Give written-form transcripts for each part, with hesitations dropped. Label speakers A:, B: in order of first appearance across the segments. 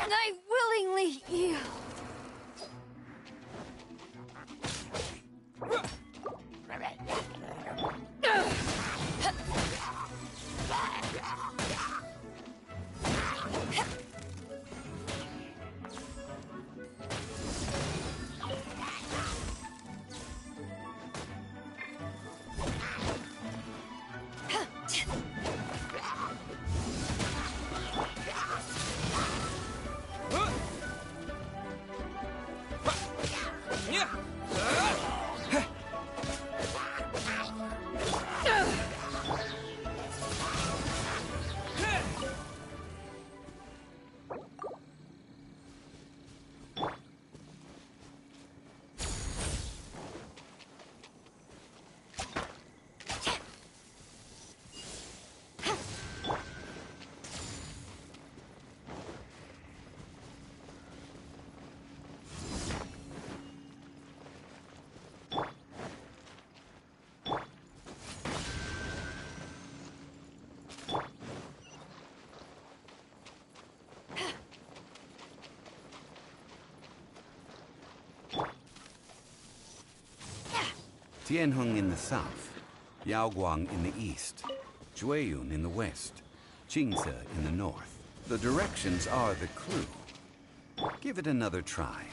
A: I willingly yield.
B: Tianheng in the south, Yaoguang in the east, Jueyun in the west, Qingce in the north. The directions are the clue. Give it another try.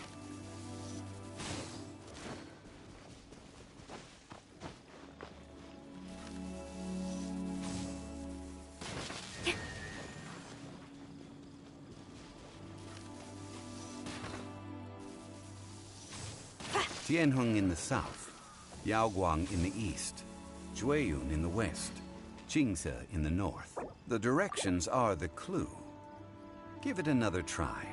B: Tianheng in the south, Yaoguang in the east, Jueyun in the west, Qingce in the north. The directions are the clue. Give it another try.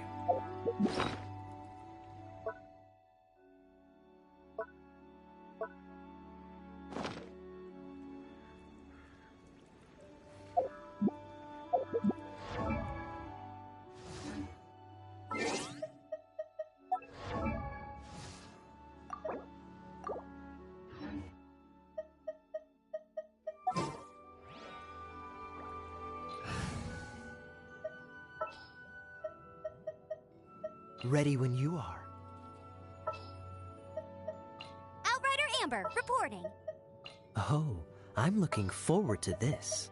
C: Ready when you are.
A: Outrider Amber, reporting.
C: Oh, I'm looking forward to this.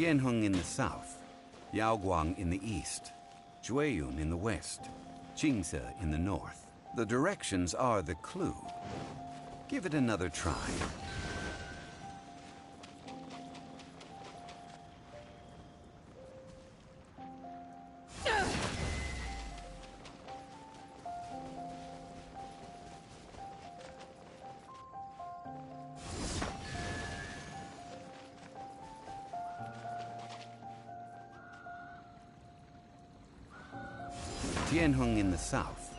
B: Tianheng in the south, Yaoguang in the east, Jueyun in the west, Qingce in the north. The directions are the clue. Give it another try. Tianheng in the south,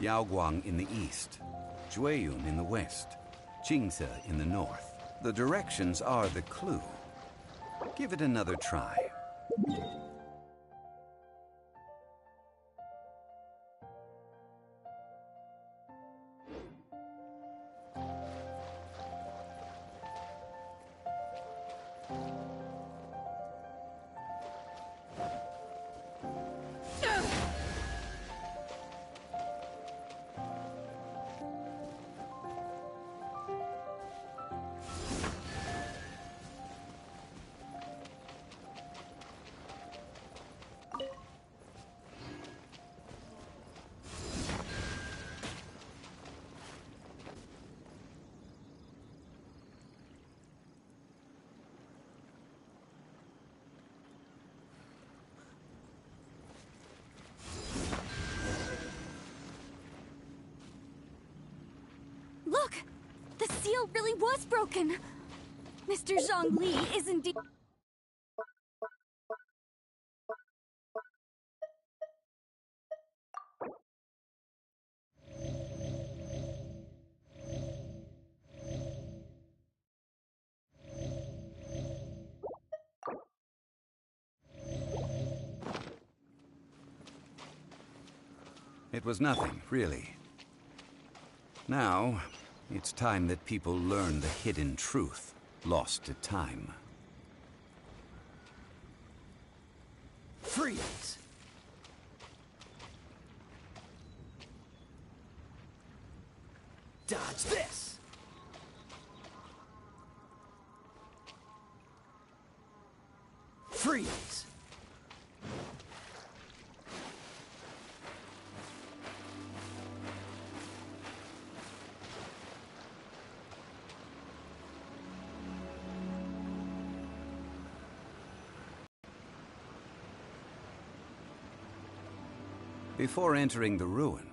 B: Yaoguang in the east, Jueyun in the west, Qingce in the north. The directions are the clue. Give it another try.
A: Look! The seal really was broken! Mr. Zhongli is indeed...
B: It was nothing, really. Now, it's time that people learn the hidden truth, lost to time.
D: Freeze! Dodge this! Freeze!
B: Before entering the ruin,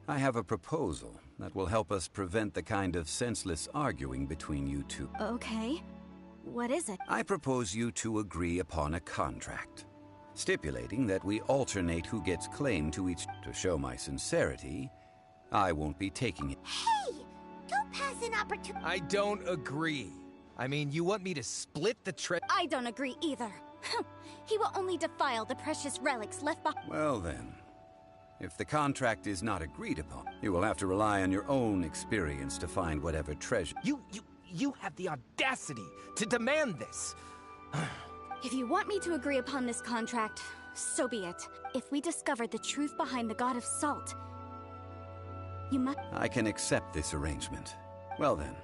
B: I have a proposal that will help us prevent the kind of senseless arguing between you two.
A: Okay. What is it?
B: I propose you two agree upon a contract, stipulating that we alternate who gets claim to each. To show my sincerity, I won't be taking it.
A: Hey! Don't pass an opportunity.
D: I don't agree. I mean, you want me to split the
A: I don't agree either. He will only defile the precious relics left behind.
B: Well then, if the contract is not agreed upon, you will have to rely on your own experience to find whatever treasure.
D: You have the audacity to demand this.
A: If you want me to agree upon this contract, so be it. If we discover the truth behind the God of Salt, you must...
B: I can accept this arrangement. Well then.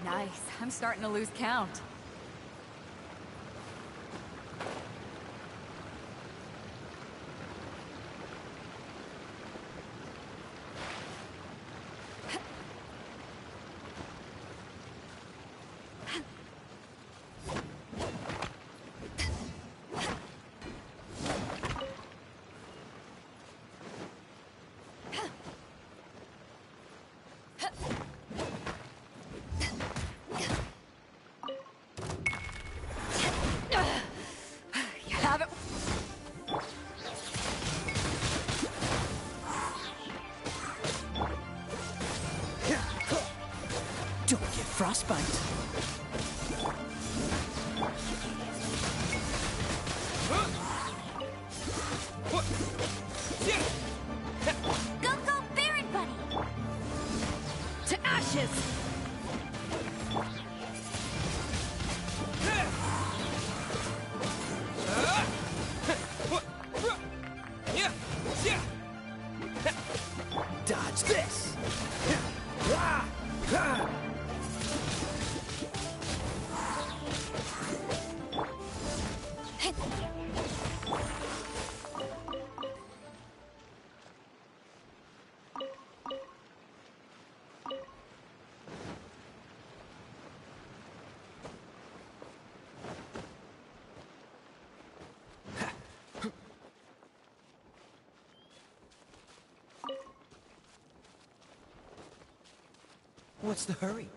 E: Nice. I'm starting to lose count.
C: Don't get frostbite.
A: Go, go, Baron Buddy!
E: To ashes!
D: Dodge this! What's the hurry?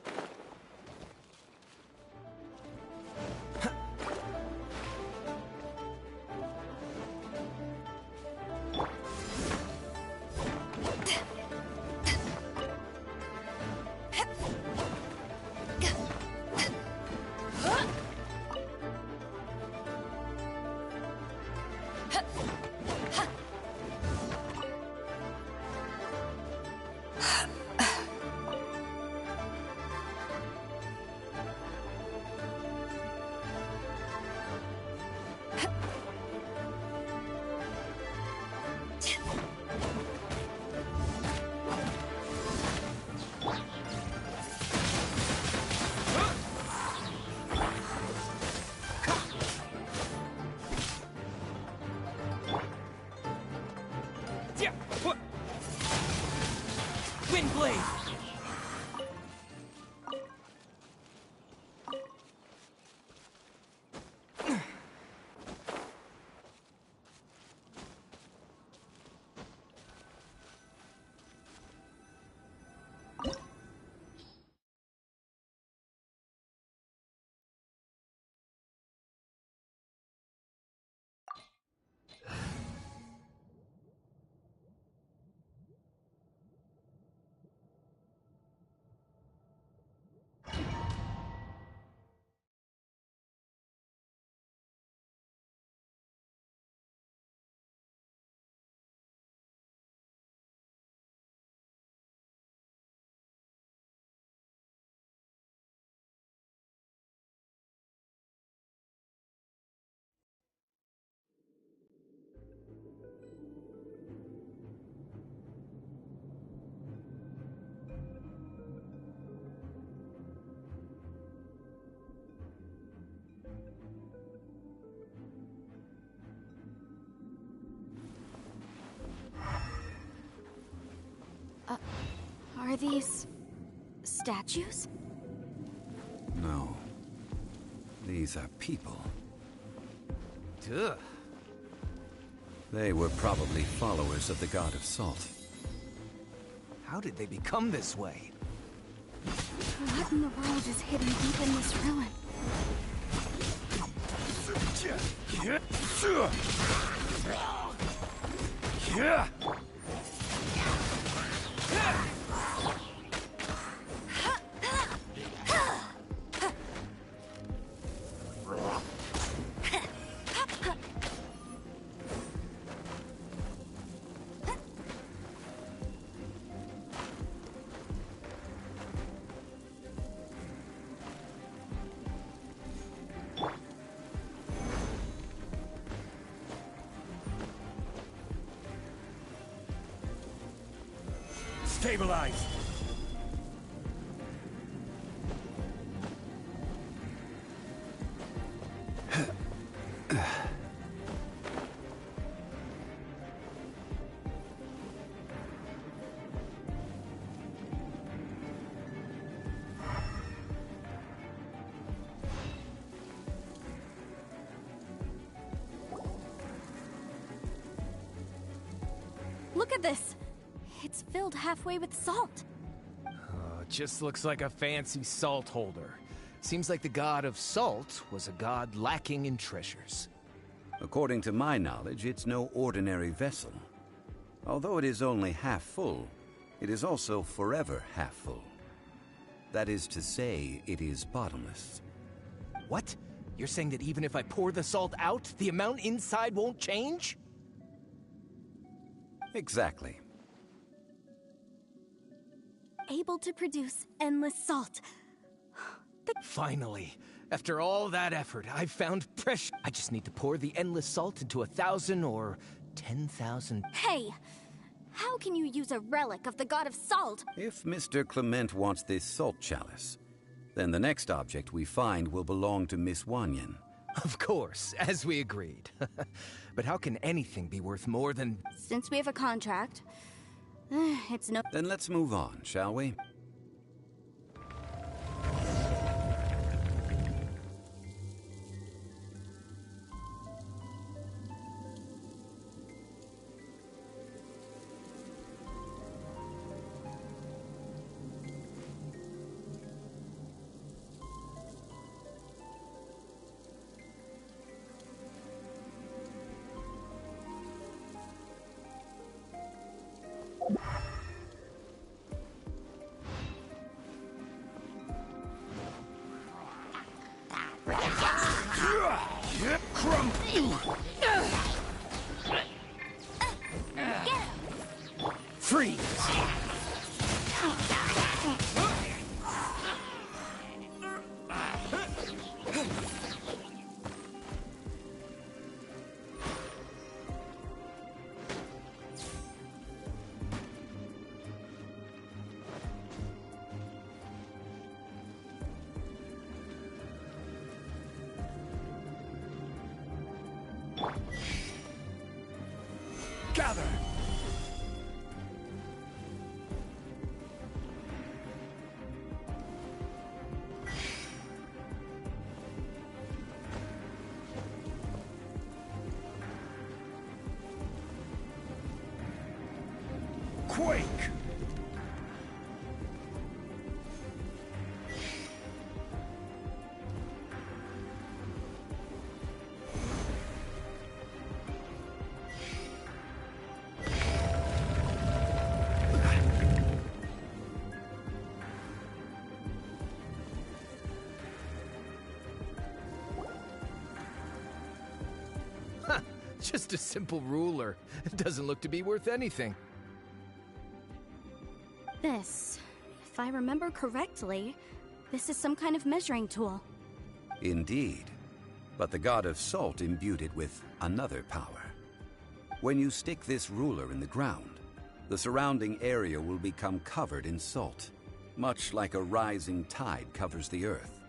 D: Windblade!
A: Are these statues?
B: No. These are people.
D: Ugh.
B: They were probably followers of the god of salt.
D: How did they become this way?
A: What in the world is hidden deep in this ruin?
D: Stabilize!
A: Look at this! It's filled halfway with salt.
D: Just looks like a fancy salt holder. Seems like the god of salt was a god lacking in treasures.
B: According to my knowledge, it's no ordinary vessel. Although it is only half full, it is also forever half full. That is to say, it is bottomless.
D: What? You're saying that even if I pour the salt out, the amount inside won't change?
B: Exactly.
A: Able to produce endless salt.
D: Finally, after all that effort, I've found pressure. I just need to pour the endless salt into 1,000 or 10,000.
A: Hey! How can you use a relic of the god of salt?
B: If Mr. Clement wants this salt chalice, then the next object we find will belong to Miss Wanyan.
D: Of course, as we agreed. But how can anything be worth more than...
A: Since we have a contract, it's no...
B: Then let's move on, shall we?
D: Freeze! Gather! Quake! Just a simple ruler. It doesn't look to be worth anything.
A: This, if I remember correctly, this is some kind of measuring tool.
B: Indeed. But the god of salt imbued it with another power. When you stick this ruler in the ground, the surrounding area will become covered in salt, much like a rising tide covers the earth.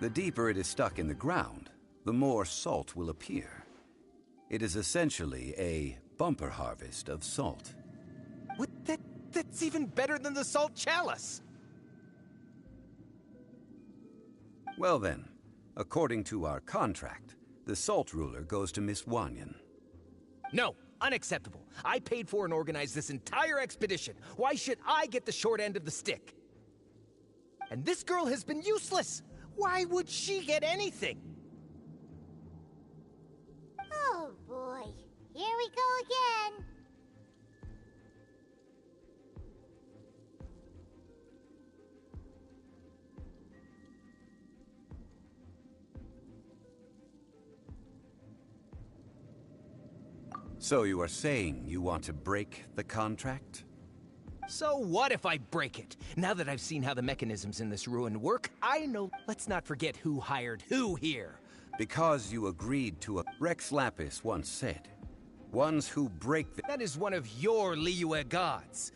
B: The deeper it is stuck in the ground, the more salt will appear. It is essentially a bumper harvest of salt.
D: What? That's even better than the salt chalice!
B: Well then, according to our contract, the salt ruler goes to Miss Wanyan.
D: No, unacceptable. I paid for and organized this entire expedition. Why should I get the short end of the stick? And this girl has been useless. Why would she get anything?
F: Oh boy, here we go again.
B: So you are saying you want to break the contract?
D: So what if I break it? Now that I've seen how the mechanisms in this ruin work, I know. Let's not forget who hired who here.
B: Because you agreed to a... Rex Lapis once said, ones who break the...
D: That is one of your Liyue gods.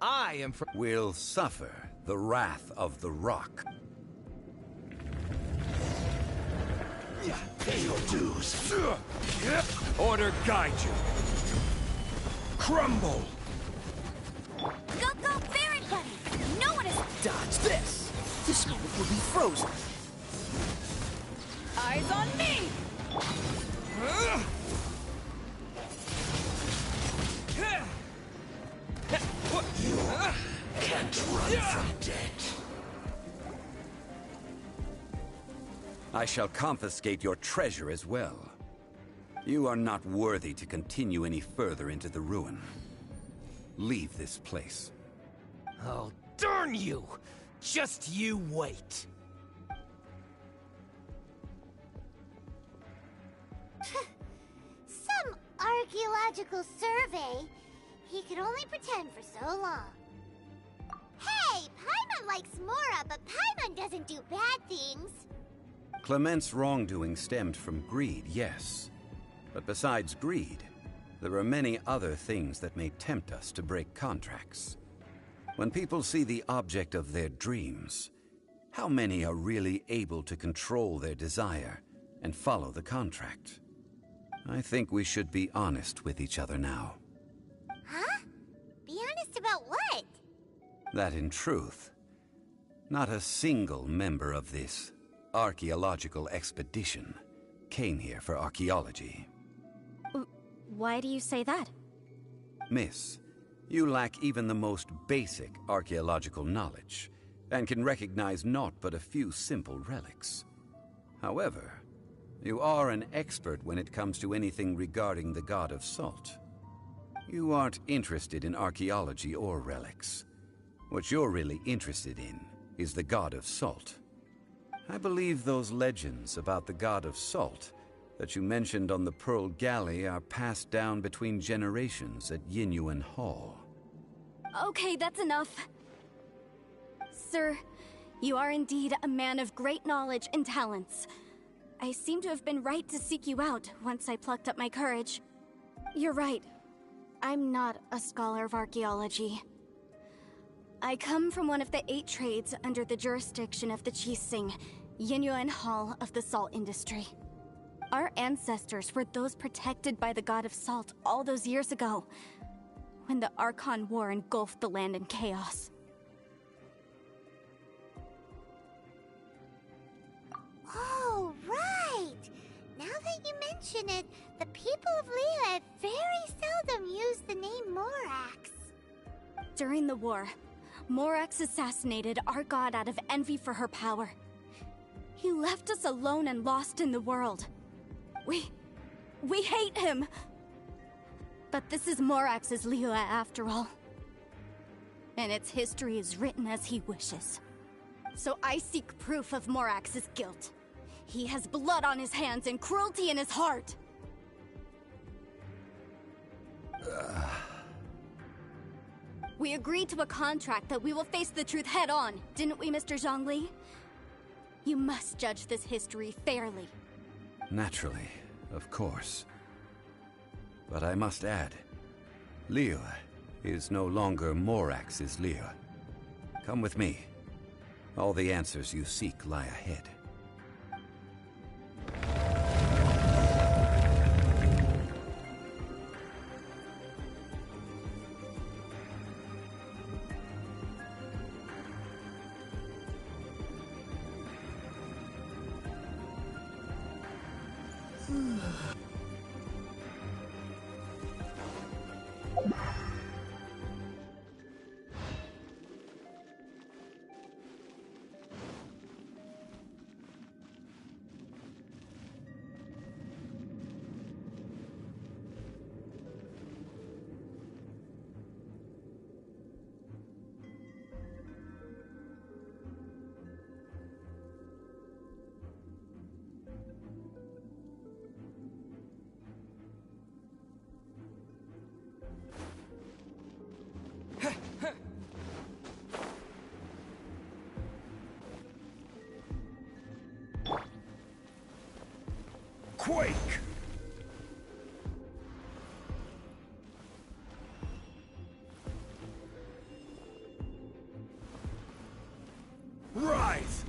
D: I am from...
B: will suffer the wrath of the rock.
G: Pay your dues. Order guide you. Crumble!
A: Go, Baron Buddy! No one is...
C: Dodge this! This moment will be frozen.
E: Eyes on me!
G: You can't run from death.
B: I shall confiscate your treasure as well. You are not worthy to continue any further into the ruin. Leave this place.
D: Oh, darn you! Just you wait.
F: Some archaeological survey. He could only pretend for so long. Hey, Paimon likes Mora, but Paimon doesn't do bad things.
B: Clement's wrongdoing stemmed from greed, yes. But besides greed, there are many other things that may tempt us to break contracts. When people see the object of their dreams, how many are really able to control their desire and follow the contract? I think we should be honest with each other now.
F: Huh? Be honest about what?
B: That in truth, not a single member of this archaeological expedition came here for archaeology.
A: Why do you say that?
B: Miss, you lack even the most basic archaeological knowledge, and can recognize naught but a few simple relics. However, you are an expert when it comes to anything regarding the god of salt. You aren't interested in archaeology or relics. What you're really interested in is the god of salt. I believe those legends about the god of salt that you mentioned on the Pearl Galley are passed down between generations at Yinyuan Hall.
A: Okay, that's enough. Sir, you are indeed a man of great knowledge and talents. I seem to have been right to seek you out once I plucked up my courage. You're right. I'm not a scholar of archaeology. I come from one of the 8 trades under the jurisdiction of the Qixing, Yinyuan Hall of the salt industry. Our ancestors were those protected by the god of salt all those years ago, when the Archon War engulfed the land in chaos.
F: Oh, right! Now that you mention it, the people of Liyue very seldom use the name Morax.
A: During the war, Morax assassinated our god out of envy for her power. He left us alone and lost in the world. We hate him! But this is Morax's Liyue after all. And its history is written as he wishes. So I seek proof of Morax's guilt. He has blood on his hands and cruelty in his heart! We agreed to a contract that we will face the truth head-on, didn't we, Mr. Zhongli? You must judge this history fairly.
B: Naturally, of course. But I must add, Liyue is no longer Morax's Liyue. Come with me. All the answers you seek lie ahead.
G: Quake! Rise!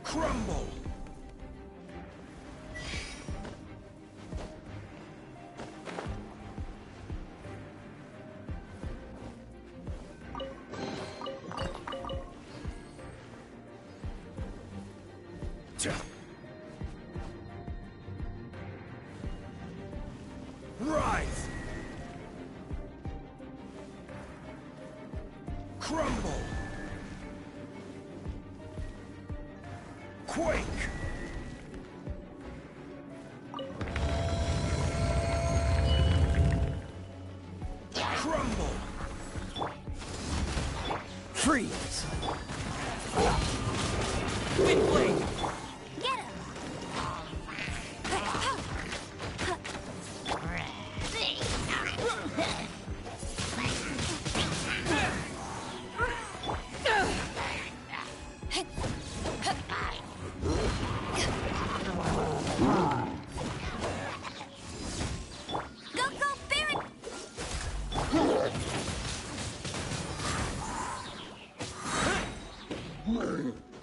G: Crumble! Rise! Crumble! Quake! Crumble! Freeze! Wind blade!
A: Get him!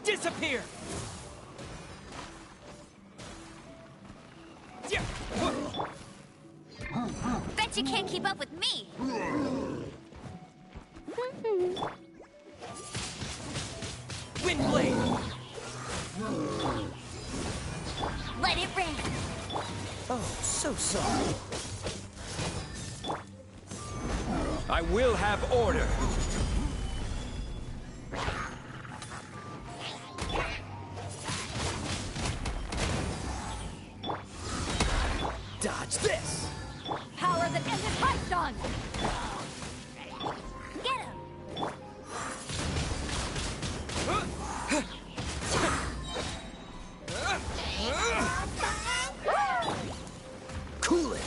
D: Disappear!
A: Bet you can't keep up with me!
D: Wind blade!
A: Let it rain!
C: Oh, so sorry.
G: I will have order.
C: Dodge this!
E: Power that ended Python!
A: Get him!
C: Cool it!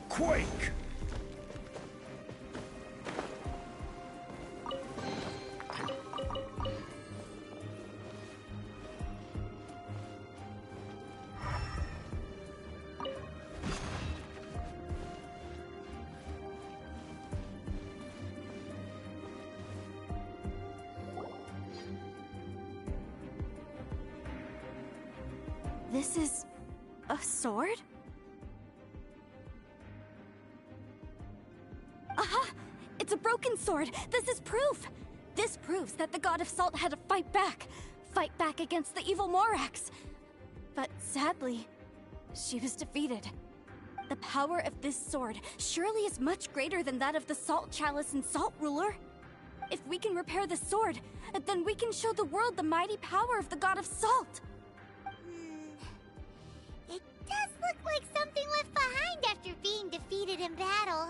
G: Quake!
A: This is a sword? Aha! It's a broken sword! This is proof! This proves that the God of Salt had to fight back. Fight back against the evil Morax. But sadly, she was defeated. The power of this sword surely is much greater than that of the Salt Chalice and Salt Ruler. If we can repair the sword, then we can show the world the mighty power of the God of Salt.
F: It does look like something left behind after being defeated in battle.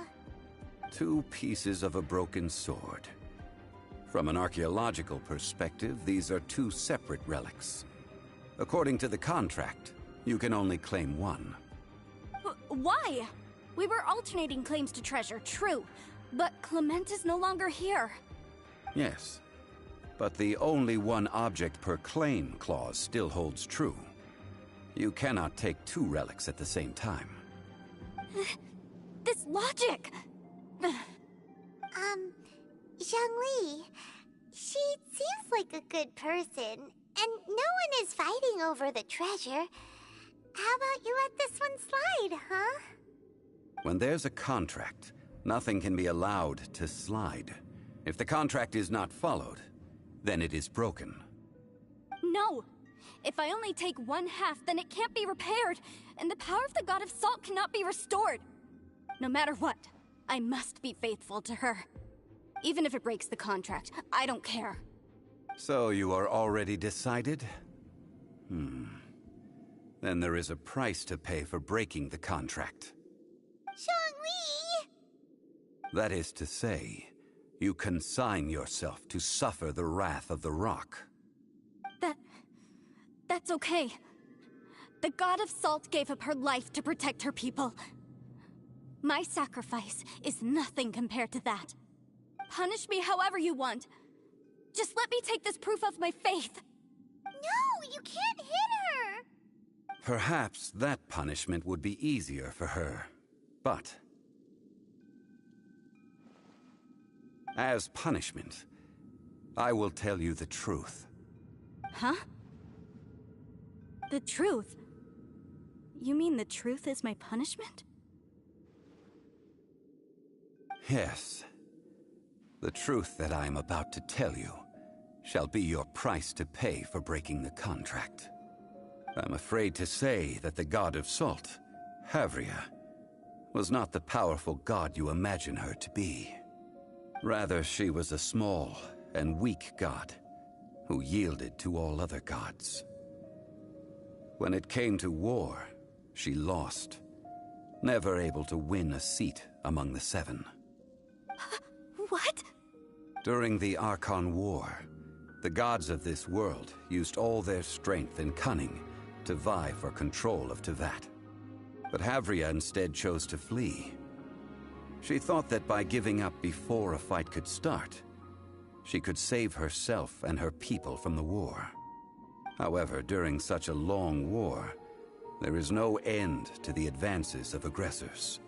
B: 2 pieces of a broken sword. From an archaeological perspective, these are 2 separate relics. According to the contract, you can only claim one.
A: Why? We were alternating claims to treasure, true. But Clement is no longer here.
B: Yes, but the only one object per claim clause still holds true. You cannot take 2 relics at the same time.
A: This logic!
F: Zhongli, she seems like a good person, and no one is fighting over the treasure. How about you let this one slide, huh?
B: When there's a contract, nothing can be allowed to slide. If the contract is not followed, then it is broken.
A: No! If I only take 1/2, then it can't be repaired, and the power of the God of Salt cannot be restored. No matter what, I must be faithful to her. Even if it breaks the contract, I don't care.
B: So you are already decided? Then there is a price to pay for breaking the contract.
F: Zhongli!
B: That is to say, you consign yourself to suffer the wrath of the rock.
A: That's okay. The God of Salt gave up her life to protect her people. My sacrifice is nothing compared to that. Punish me however you want. Just let me take this proof of my faith.
F: No, you can't hit her!
B: Perhaps that punishment would be easier for her. But as punishment, I will tell you the truth.
A: Huh? The truth? You mean the truth is my punishment?
B: Yes. The truth that I am about to tell you shall be your price to pay for breaking the contract. I'm afraid to say that the God of Salt, Havria, was not the powerful god you imagine her to be. Rather, she was a small and weak god who yielded to all other gods. When it came to war, she lost, never able to win a seat among the 7.
A: What?
B: During the Archon War, the gods of this world used all their strength and cunning to vie for control of Teyvat. But Havria instead chose to flee. She thought that by giving up before a fight could start, she could save herself and her people from the war. However, during such a long war, there is no end to the advances of aggressors.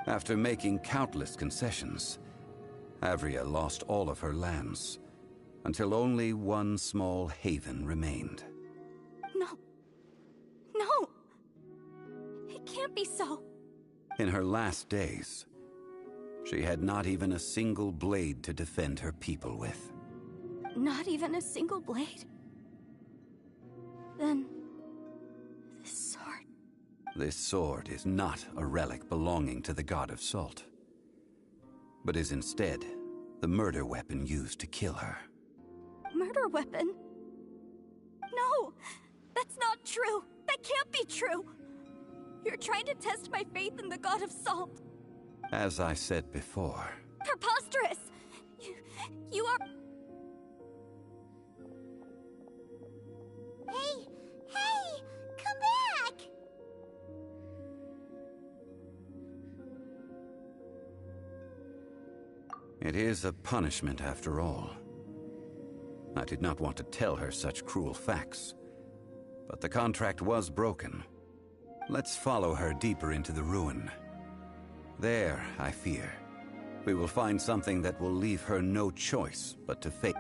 B: After making countless concessions, Avria lost all of her lands, until only one small haven remained.
A: No. No! It can't be so.
B: In her last days, she had not even a single blade to defend her people with.
A: Not even a single blade? Then... this sword...
B: This sword is not a relic belonging to the god of salt, but is instead the murder weapon used to kill her.
A: Murder weapon? No! That's not true! That can't be true! You're trying to test my faith in the god of salt!
B: As I said before...
A: Preposterous! You are...
F: Hey! Hey! Come back!
B: It is a punishment after all. I did not want to tell her such cruel facts, but the contract was broken. Let's follow her deeper into the ruin. There, I fear, we will find something that will leave her no choice but to face.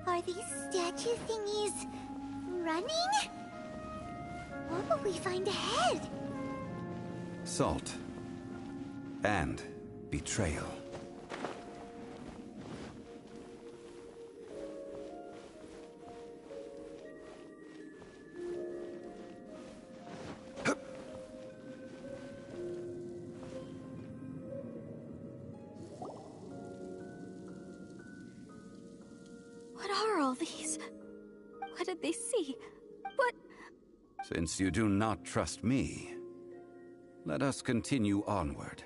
F: Are these statue thingies running? What will we find ahead?
B: Salt and betrayal.
A: What are all these? What did they see? What?
B: Since you do not trust me, let us continue onward.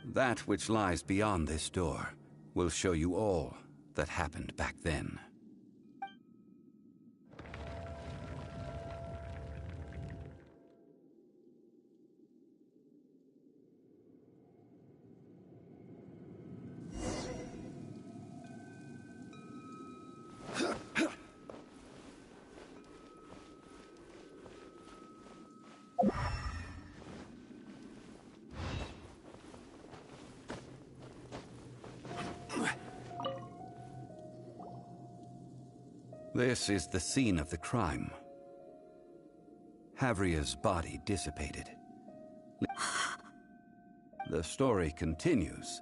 B: That which lies beyond this door will show you all that happened back then. This is the scene of the crime. Havria's body dissipated. The story continues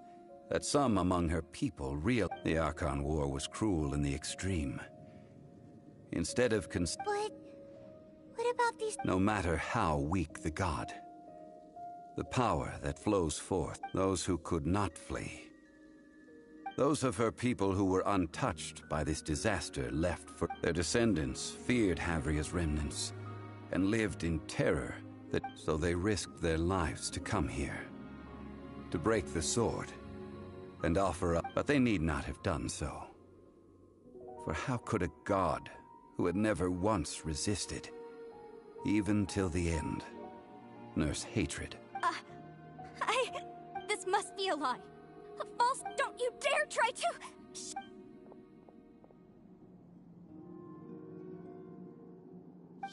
B: that some among her people realized the Archon War was cruel in the extreme. Instead of
F: But what about these?
B: no matter how weak the god, the power that flows forth, those who could not flee, those of her people who were untouched by this disaster left for their descendants feared Havria's remnants and lived in terror so they risked their lives to come here, to break the sword and offer up, but they need not have done so. For how could a god who had never once resisted, even till the end, nurse hatred?
A: This must be a lie. A false... Don't you dare try to...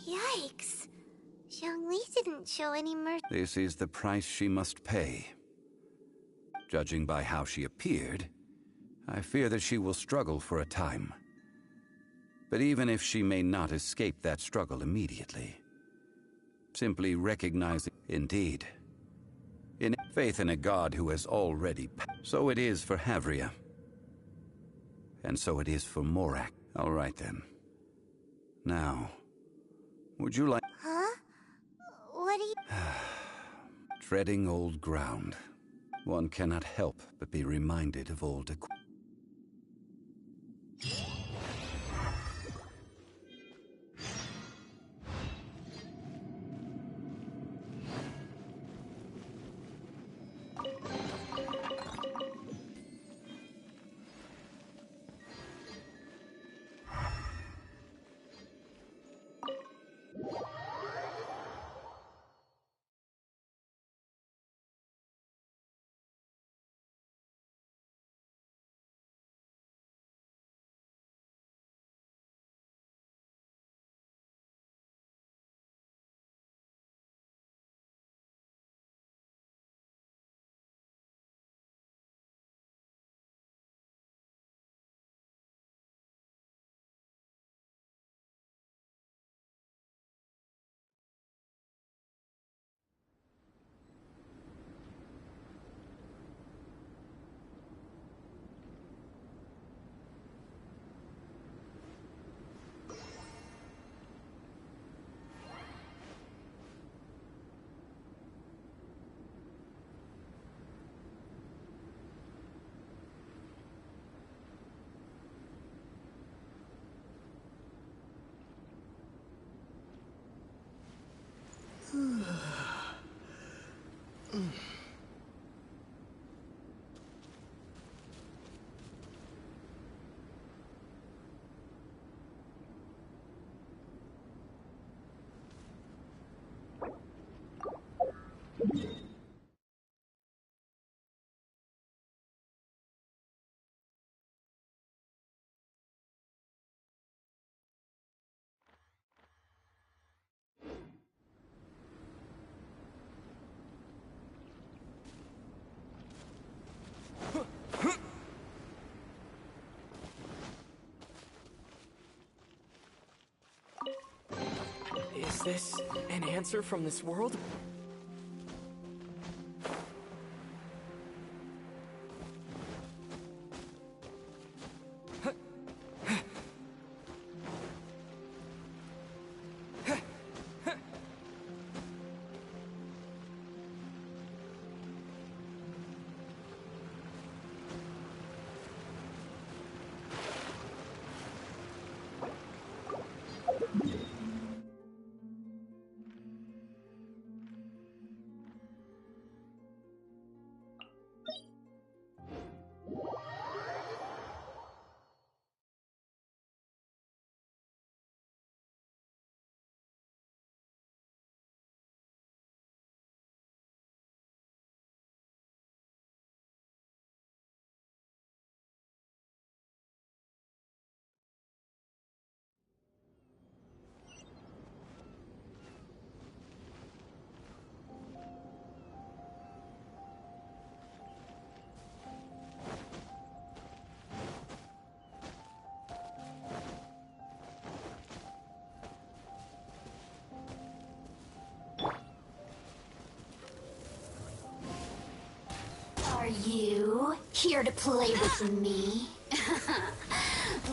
F: Yikes. Zhongli didn't show any mercy.
B: This is the price she must pay. Judging by how she appeared, I fear that she will struggle for a time. But even if she may not escape that struggle immediately, simply recognize it. Indeed, in faith in a god who has already so it is for Havria. And so it is for Morak. All right then. Now, would you like...
F: Huh? What do you...
B: Treading old ground. One cannot help but be reminded of old
H: Is this an answer from this world?
F: Are you here to play with me?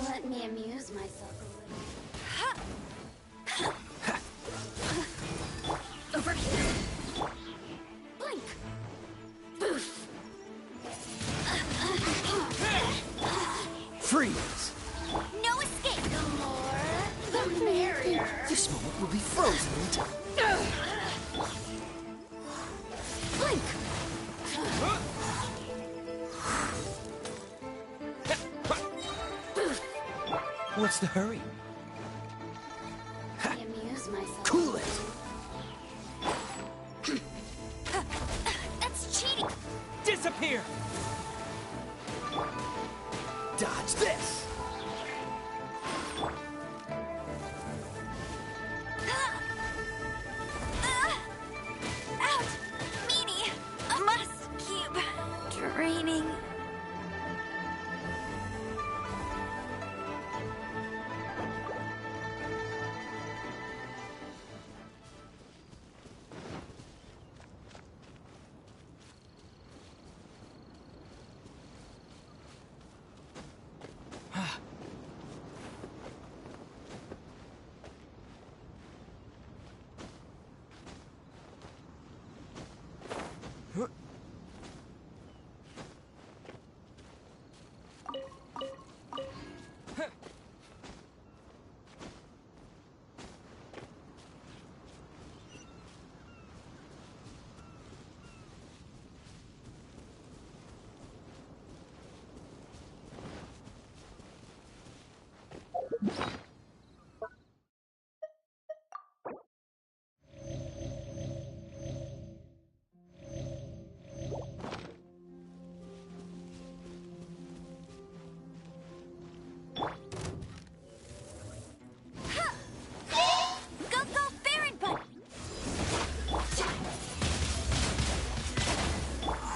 F: Let me amuse myself a little. Over here. Blink. Boof.
C: Freeze!
F: No escape. The more, the merrier.
C: This moment will be frozen in time.
F: Blink.
C: What's the hurry?
F: Let me amuse myself.
C: Cool it!
F: That's cheating.
H: Disappear!
C: Dodge this!
A: Out! Meanie! A must keep draining.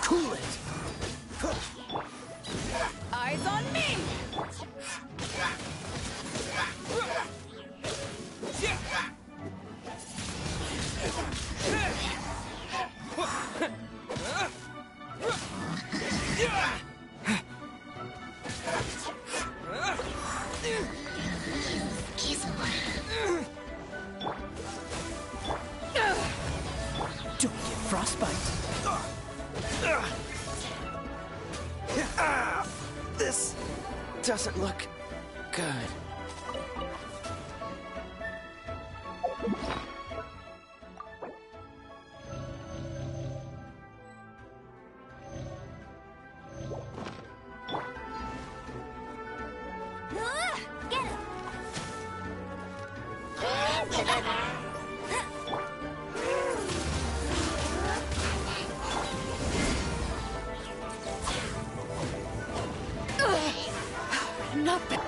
C: Cool it!
E: Eyes on me!
C: Don't get frostbite. This doesn't look good.
F: Get it.
C: Not bad.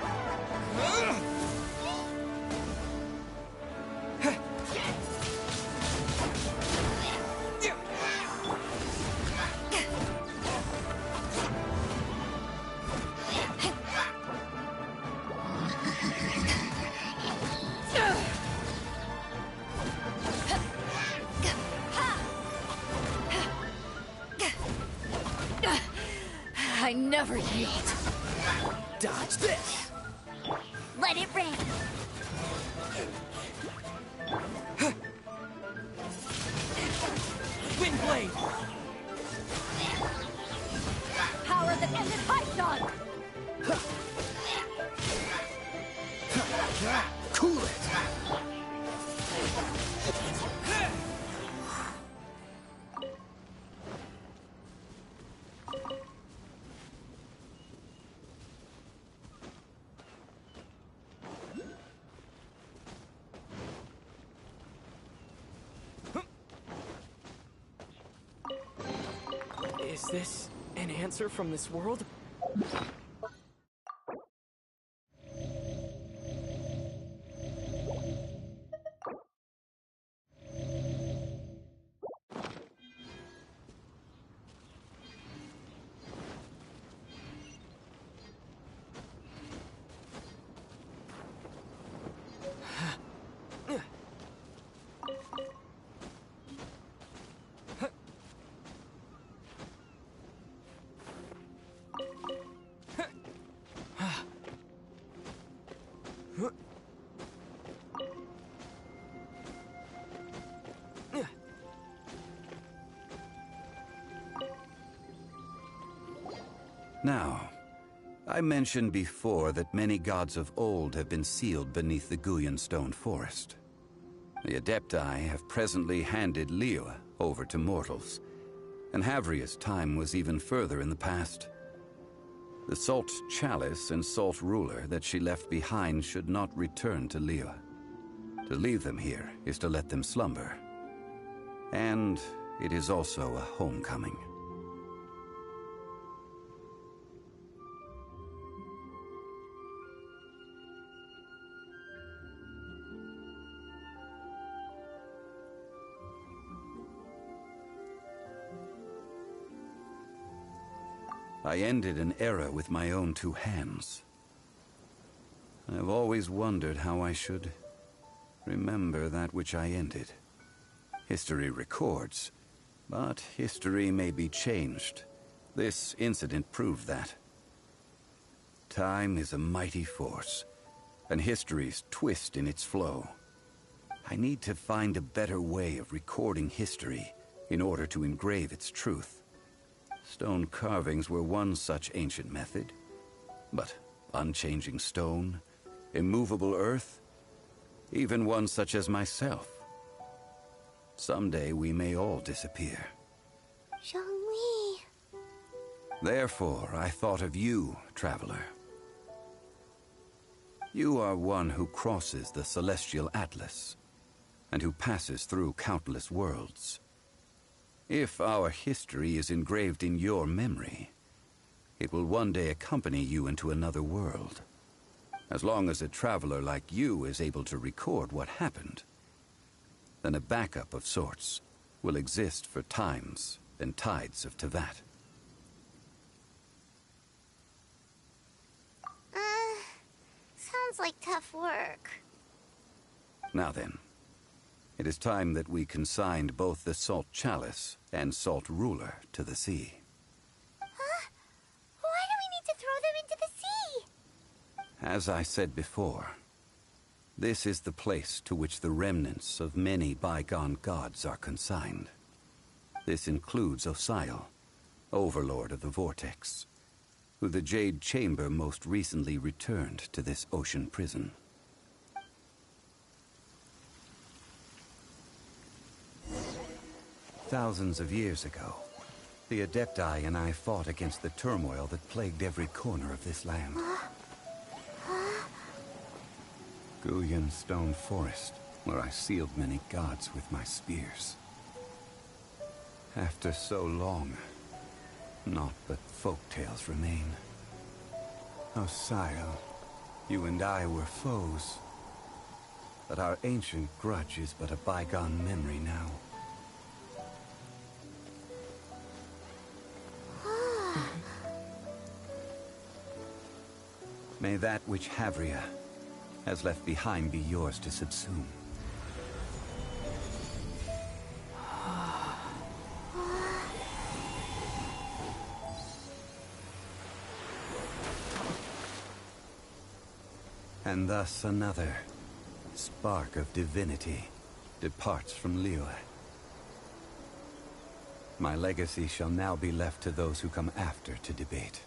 E: never yield.
D: Dodge this!
F: Let it rain.
H: Wind blade!
E: Power that ended Python!
D: Cool it!
H: Is this an answer from this world?
B: Now, I mentioned before that many gods of old have been sealed beneath the Guyan stone forest. The Adepti have presently handed Liyue over to mortals, and Havria's time was even further in the past. The Salt Chalice and Salt Ruler that she left behind should not return to Liyue. To leave them here is to let them slumber. And it is also a homecoming. I ended an era with my own two hands. I've always wondered how I should remember that which I ended. History records, but history may be changed. This incident proved that. Time is a mighty force, and history's twist in its flow. I need to find a better way of recording history in order to engrave its truth. Stone carvings were one such ancient method, but unchanging stone, immovable earth, even one such as myself. Someday we may all disappear.
F: Zhongli.
B: Therefore, I thought of you, traveler. You are one who crosses the celestial atlas, and who passes through countless worlds. If our history is engraved in your memory, it will one day accompany you into another world. As long as a traveler like you is able to record what happened, then a backup of sorts will exist for times and tides of Teyvat.
F: Sounds like tough work.
B: Now then, it is time that we consigned both the Salt Chalice and Salt Ruler to the sea.
F: Huh? Why do we need to throw them into the sea?
B: As I said before, this is the place to which the remnants of many bygone gods are consigned. This includes Osial, Overlord of the Vortex, who the Jade Chamber most recently returned to this ocean prison. Thousands of years ago, the Adepti and I fought against the turmoil that plagued every corner of this land. Guyan Stone Forest, where I sealed many gods with my spears. After so long, naught but folk tales remain. Osial, you and I were foes, but our ancient grudge is but a bygone memory now. May that which Havria has left behind be yours to subsume. And thus another spark of divinity departs from Liyue. My legacy shall now be left to those who come after to debate.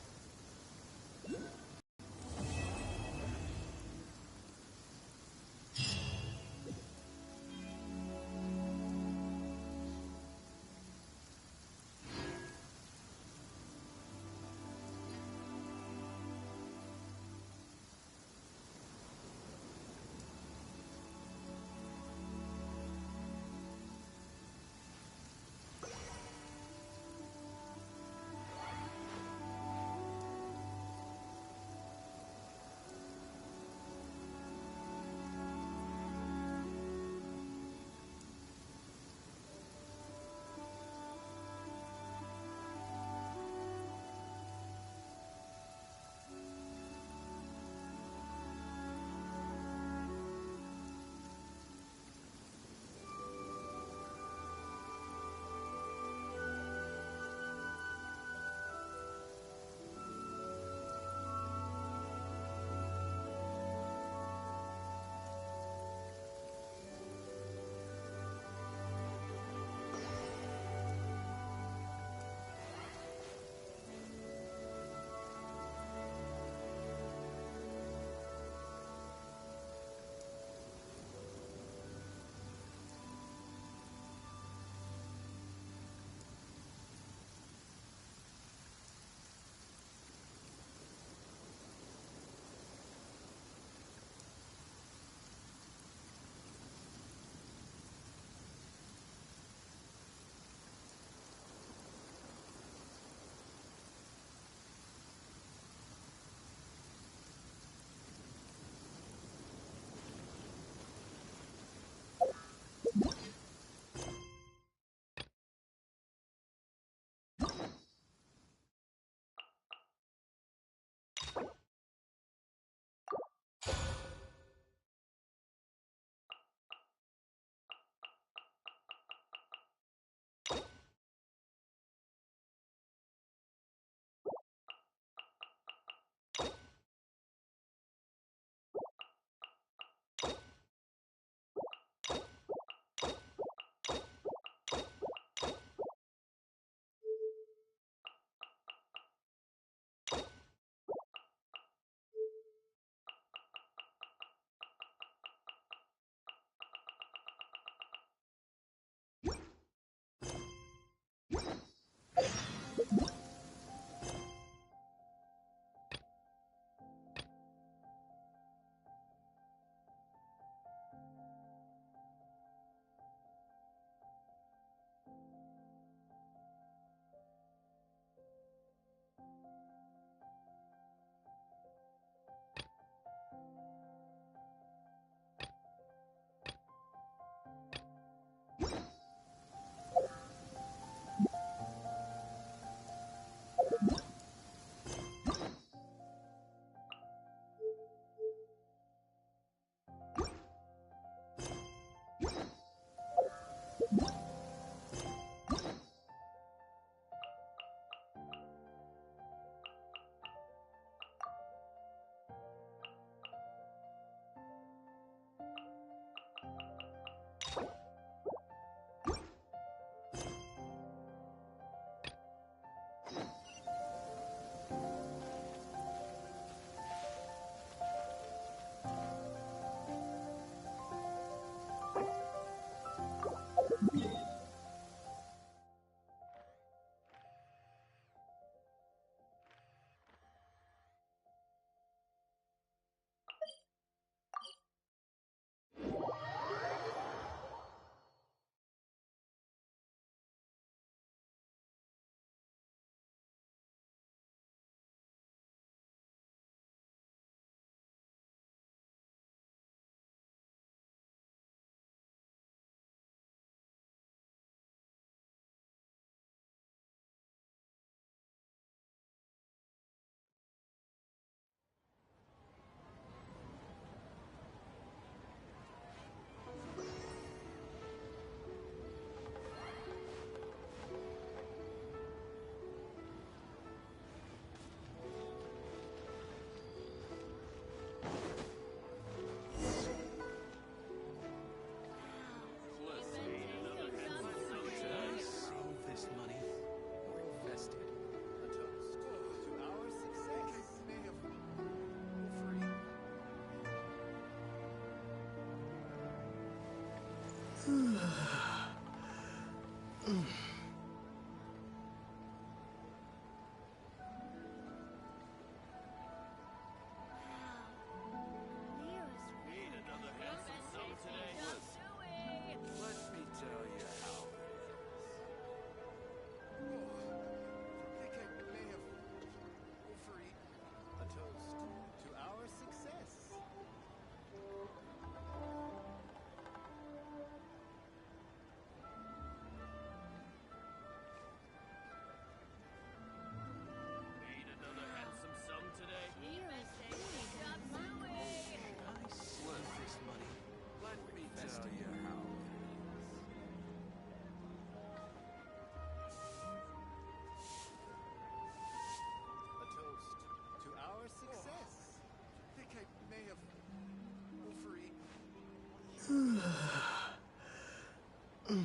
F: Leo's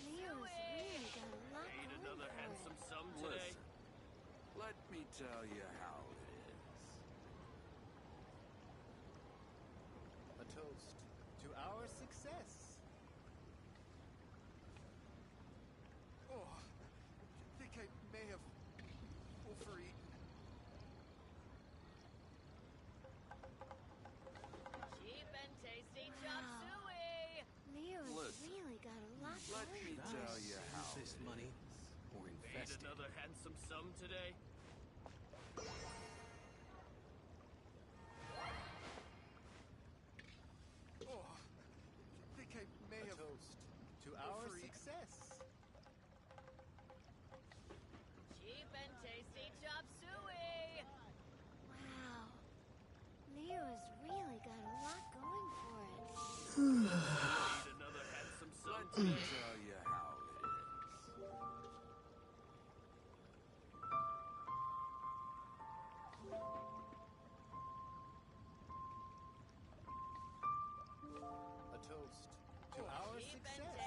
F: really got a lot
G: Need
F: going
G: another
F: for
G: handsome
F: it.
G: sum today?
I: Listen, let me tell you how it is.
J: A toast to our success.
I: Oh, I think I may have overeaten.
E: Cheap and tasty chop
F: Wow.
E: suey!
F: Leo's
I: Listen,
F: really got a lot
I: Let
F: going
I: me
F: for
I: tell
F: it.
I: you how
J: Use this
I: it
J: money
I: is.
J: or invest
G: Need
J: it.
G: another handsome sum today?
I: Oh, I think I may
J: A
I: have
J: toast to our
I: overeaten.
J: success.
E: Cheap and tasty chop suey!
F: Wow. Leo's really got a lot going for it.
G: Need another handsome sum
I: Let me
G: today?
I: tell you how it is.
J: A toast to our
E: Cheap and
J: success.